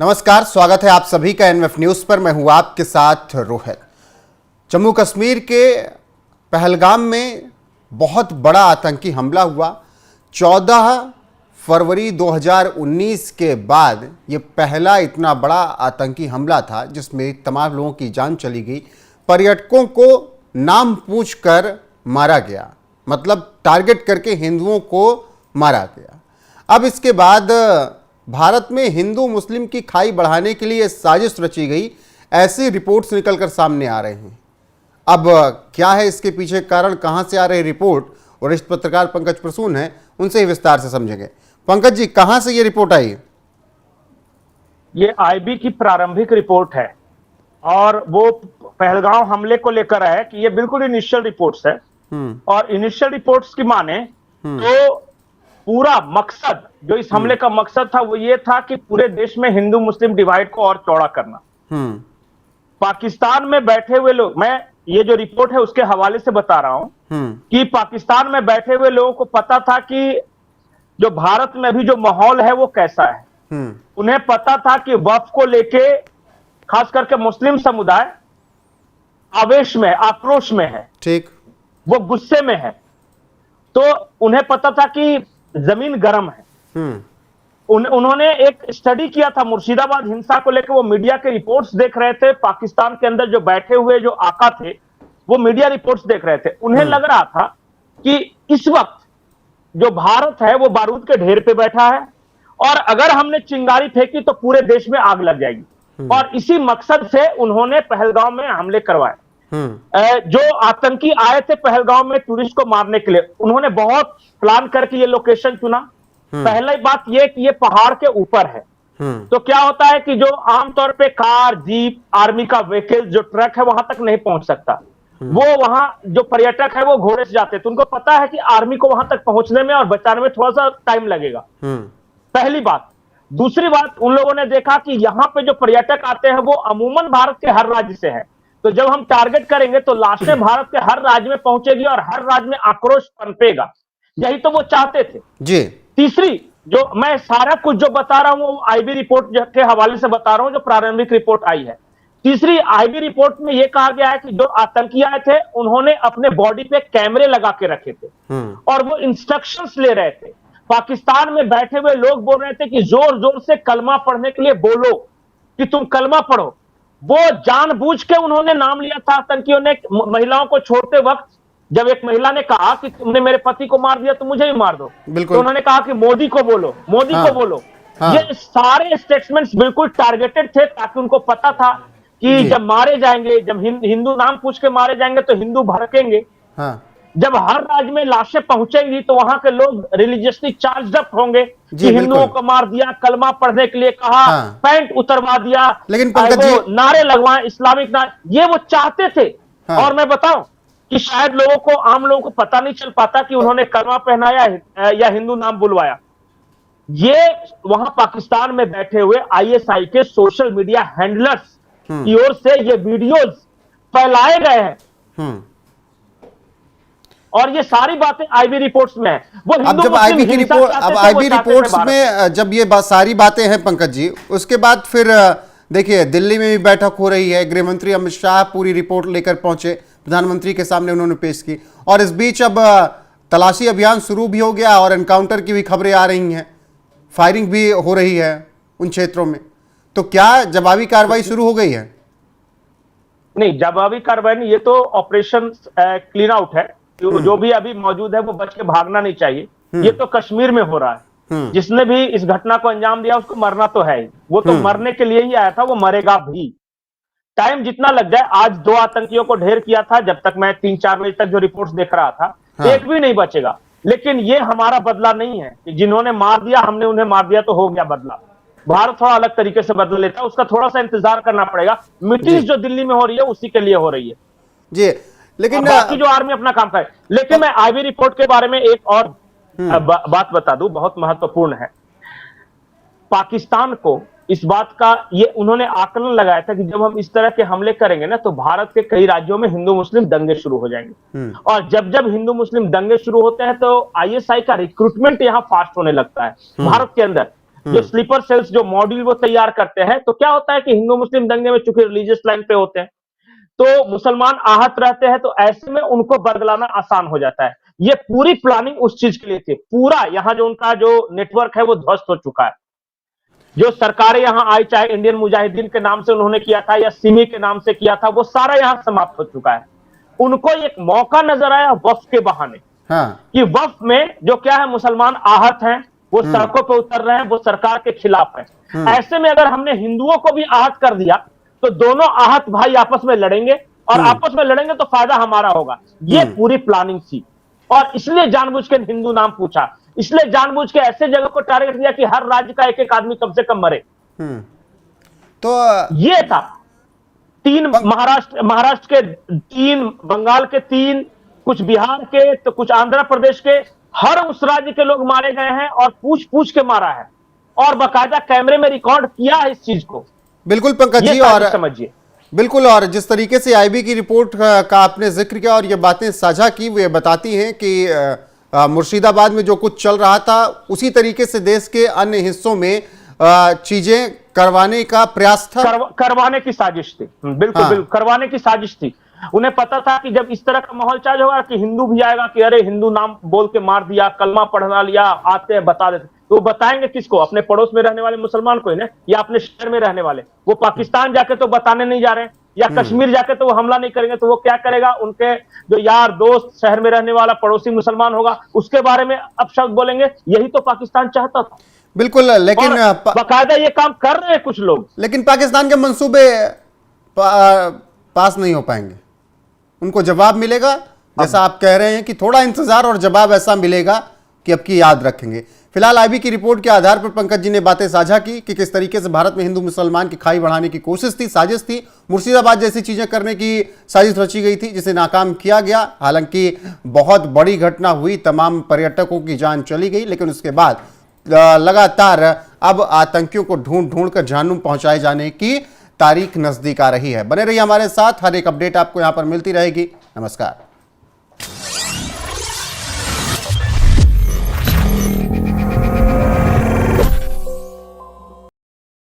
नमस्कार, स्वागत है आप सभी का एनएफ न्यूज पर। मैं हूं आपके साथ रोहित। जम्मू कश्मीर के पहलगाम में बहुत बड़ा आतंकी हमला हुआ। 14 फरवरी 2019 के बाद ये पहला इतना बड़ा आतंकी हमला था जिसमें तमाम लोगों की जान चली गई। पर्यटकों को नाम पूछकर मारा गया, मतलब टारगेट करके हिंदुओं को मारा गया। अब इसके बाद भारत में हिंदू मुस्लिम की खाई बढ़ाने के लिए साजिश रची गई, ऐसी रिपोर्ट्स निकलकर सामने आ रहे हैं। अब क्या है इसके पीछे कारण, कहां से आ रही रिपोर्ट, वरिष्ठ पत्रकार पंकज प्रसून हैं, उनसे ही विस्तार से समझेंगे। पंकज जी, कहां से ये रिपोर्ट आई? ये आईबी की प्रारंभिक रिपोर्ट है और वो पहलगांव हमले को लेकर है कि ये बिल्कुल इनिशियल रिपोर्ट्स है। और इनिशियल रिपोर्ट्स की माने तो पूरा मकसद, जो इस हमले का मकसद था, वो ये था कि पूरे देश में हिंदू मुस्लिम डिवाइड को और चौड़ा करना। पाकिस्तान में बैठे हुए लोग, मैं ये जो रिपोर्ट है उसके हवाले से बता रहा हूं कि पाकिस्तान में बैठे हुए लोगों को पता था कि जो भारत में अभी जो माहौल है वो कैसा है। उन्हें पता था कि वक्फ को लेके खास करके मुस्लिम समुदाय आवेश में, आक्रोश में है, ठीक, वो गुस्से में है। तो उन्हें पता था कि जमीन गर्म है। उन्होंने एक स्टडी किया था मुर्शिदाबाद हिंसा को लेकर। वो मीडिया के रिपोर्ट्स देख रहे थे। पाकिस्तान के अंदर जो बैठे हुए जो आका थे वो मीडिया रिपोर्ट्स देख रहे थे। उन्हें लग रहा था कि इस वक्त जो भारत है वो बारूद के ढेर पे बैठा है और अगर हमने चिंगारी फेंकी तो पूरे देश में आग लग जाएगी। और इसी मकसद से उन्होंने पहलगाम में हमले करवाए। जो आतंकी आए थे पहलगाम में टूरिस्ट को मारने के लिए, उन्होंने बहुत प्लान करके ये लोकेशन चुना। पहली बात ये कि ये पहाड़ के ऊपर है। तो क्या होता है कि जो आमतौर पे कार, जीप, आर्मी का व्हीकल, जो ट्रक है वहां तक नहीं पहुंच सकता। वो वहां जो पर्यटक है वो घोड़े से जाते, तो उनको पता है कि आर्मी को वहां तक पहुंचने में और बचाने में थोड़ा सा टाइम लगेगा। पहली बात। दूसरी बात, उन लोगों ने देखा कि यहां पे जो पर्यटक आते हैं वो अमूमन भारत के हर राज्य से है। तो जब हम टारगेट करेंगे तो लाशें भारत के हर राज्य में पहुंचेगी और हर राज्य में आक्रोश पनपेगा। यही तो वो चाहते थे जी। तीसरी, जो मैं सारा कुछ जो बता रहा हूं वो आईबी रिपोर्ट के हवाले से बता रहा हूं, जो प्रारंभिक रिपोर्ट आई है। तीसरी, आईबी रिपोर्ट में यह कहा गया है कि जो आतंकी आए थे उन्होंने अपने बॉडी पे कैमरे लगा के रखे थे और वो इंस्ट्रक्शंस ले रहे थे। पाकिस्तान में बैठे हुए लोग बोल रहे थे कि जोर जोर से कलमा पढ़ने के लिए बोलो, कि तुम कलमा पढ़ो। वो जानबूझ के उन्होंने नाम लिया था आतंकियों ने। महिलाओं को छोड़ते वक्त जब एक महिला ने कहा कि तुमने मेरे पति को मार दिया तो मुझे भी मार दो, तो उन्होंने कहा कि मोदी को बोलो, मोदी को बोलो। ये सारे स्टेटमेंट्स बिल्कुल टारगेटेड थे ताकि उनको पता था कि जब मारे जाएंगे, जब हिंदू नाम पूछ के मारे जाएंगे तो हिंदू भड़केंगे। जब हर राज्य में लाशें पहुंचेंगी तो वहां के लोग रिलीजियसली चार्ज अप होंगे कि हिंदुओं को मार दिया, कलमा पढ़ने के लिए कहा, पैंट उतरवा दिया, लेकिन वो नारे लगवाए, इस्लामिक नारे, ये वो चाहते थे। और मैं बताऊं कि शायद लोगों को, आम लोगों को पता नहीं चल पाता कि उन्होंने कलमा पहनाया या हिंदू नाम बुलवाया। ये वहां पाकिस्तान में बैठे हुए आईएसआई के सोशल मीडिया हैंडलर्स की ओर से ये वीडियोस फैलाए गए हैं और ये सारी बातें आईबी रिपोर्ट्स में है। वो अब जब आईबी की रिपोर्ट, अब आईबी रिपोर्ट्स में जब ये सारी बातें हैं पंकज जी, उसके बाद फिर देखिए दिल्ली में भी बैठक हो रही है। गृह मंत्री अमित शाह पूरी रिपोर्ट लेकर पहुंचे, प्रधानमंत्री के सामने उन्होंने पेश की। और इस बीच अब तलाशी अभियान शुरू भी हो गया और एनकाउंटर की भी खबरें आ रही हैं, फायरिंग भी हो रही है उन क्षेत्रों में। तो क्या जवाबी कार्रवाई शुरू हो गई है? नहीं, जवाबी कार्रवाई नहीं, ये तो ऑपरेशन क्लीन आउट है। जो भी अभी मौजूद है वो बच के भागना नहीं चाहिए। ये तो कश्मीर में हो रहा है। जिसने भी इस घटना को अंजाम दिया उसको मरना तो है ही, वो तो मरने के लिए ही आया था, वो मरेगा भी। टाइम जितना लग जाए। आज 2 आतंकियों को ढेर किया था, जब तक मैं 3-4 बजे तक जो रिपोर्ट्स देख रहा था, एक भी नहीं बचेगा। लेकिन ये हमारा बदला नहीं है कि जिन्होंने मार दिया हमने उन्हें मार दिया तो हो गया बदला। भारत थोड़ा अलग तरीके से बदला लेता है, उसका थोड़ा सा इंतजार करना पड़ेगा। मीटिंग्स जो दिल्ली में हो रही है उसी के लिए हो रही है जी। लेकिन बाकी जो आर्मी अपना काम करे। लेकिन मैं आईबी रिपोर्ट के बारे में एक और बात बता दूं, बहुत महत्वपूर्ण है। पाकिस्तान को इस बात का ये उन्होंने आकलन लगाया था कि जब हम इस तरह के हमले करेंगे ना तो भारत के कई राज्यों में हिंदू मुस्लिम दंगे शुरू हो जाएंगे। और जब जब हिंदू मुस्लिम दंगे शुरू होते हैं तो आईएसआई का रिक्रूटमेंट यहां फास्ट होने लगता है भारत के अंदर। जो स्लीपर सेल्स, जो मॉड्यूल वो तैयार करते हैं, तो क्या होता है कि हिंदू मुस्लिम दंगे में चूंकि रिलीजियस लाइन पे होते हैं, तो मुसलमान आहत रहते हैं, तो ऐसे में उनको बरगलाना आसान हो जाता है। ये पूरी प्लानिंग उस चीज के लिए थी। पूरा यहाँ जो उनका जो नेटवर्क है वो ध्वस्त हो चुका है। जो सरकारें यहाँ आई, चाहे इंडियन मुजाहिदीन के नाम से उन्होंने किया था या सिमी के नाम से किया था, वो सारा यहाँ समाप्त हो चुका है। उनको एक मौका नजर आया वक्फ के बहाने, कि वक्फ में जो क्या है, मुसलमान आहत हैं, वो सड़कों पर उतर रहे हैं, वो सरकार के खिलाफ है। ऐसे में अगर हमने हिंदुओं को भी आहत कर दिया तो दोनों आहत भाई आपस में लड़ेंगे, और आपस में लड़ेंगे तो फायदा हमारा होगा। ये पूरी प्लानिंग थी, और इसलिए जानबूझ के हिंदू नाम पूछा, इसलिए जानबूझ के ऐसे जगह को टारगेट दिया कि हर राज्य का एक एक आदमी कम से कम मरे। तो ये था। 3 महाराष्ट्र के 3, बंगाल के 3, कुछ बिहार के, तो कुछ आंध्र प्रदेश के, हर उस राज्य के लोग मारे गए हैं, और पूछ पूछ के मारा है, और बाकायदा कैमरे में रिकॉर्ड किया है इस चीज को। बिल्कुल पंकज जी, और समझिए बिल्कुल, और जिस तरीके से आईबी की रिपोर्ट का आपने जिक्र किया और ये बातें साझा की, वो ये बताती हैं कि मुर्शिदाबाद में जो कुछ चल रहा था उसी तरीके से देश के अन्य हिस्सों में चीजें करवाने का प्रयास था, करवाने की साजिश थी। बिल्कुल बिल्कुल करवाने की साजिश थी। उन्हें पता था कि जब इस तरह का माहौल चालू होगा कि हिंदू भी आएगा कि अरे हिंदू नाम बोल के मार दिया, कलमा पढ़ना लिया, आते हैं बता देते, तो वो बताएंगे किसको? अपने पड़ोस में रहने वाले मुसलमान को ही ना, या अपने शहर में रहने वाले। वो पाकिस्तान जाके तो बताने नहीं जा रहे हैं, या कश्मीर जाके तो वो हमला नहीं करेंगे, तो वो क्या करेगा? उनके जो यार दोस्त शहर में रहने वाला पड़ोसी मुसलमान होगा, उसके बारे में अपशब्द बोलेंगे। यही तो पाकिस्तान चाहता था। बिल्कुल, लेकिन बाकायदा ये काम कर रहे हैं कुछ लोग, लेकिन पाकिस्तान के मंसूबे पास नहीं हो पाएंगे। उनको जवाब मिलेगा, जैसा आप कह रहे हैं कि थोड़ा इंतजार और जवाब ऐसा मिलेगा कि अब की याद रखेंगे। फिलहाल आईबी की रिपोर्ट के आधार पर पंकज जी ने बातें साझा की कि किस तरीके से भारत में हिंदू मुसलमान की खाई बढ़ाने की कोशिश थी, साजिश थी, मुर्शिदाबाद जैसी चीजें करने की साजिश रची गई थी, जिसे नाकाम किया गया। हालांकि बहुत बड़ी घटना हुई, तमाम पर्यटकों की जान चली गई, लेकिन उसके बाद लगातार अब आतंकियों को ढूंढ ढूंढ कर जानू पहुंचाए जाने की तारीख नजदीक आ रही है। बने रहिए हमारे साथ, हर एक अपडेट आपको यहां पर मिलती रहेगी। नमस्कार।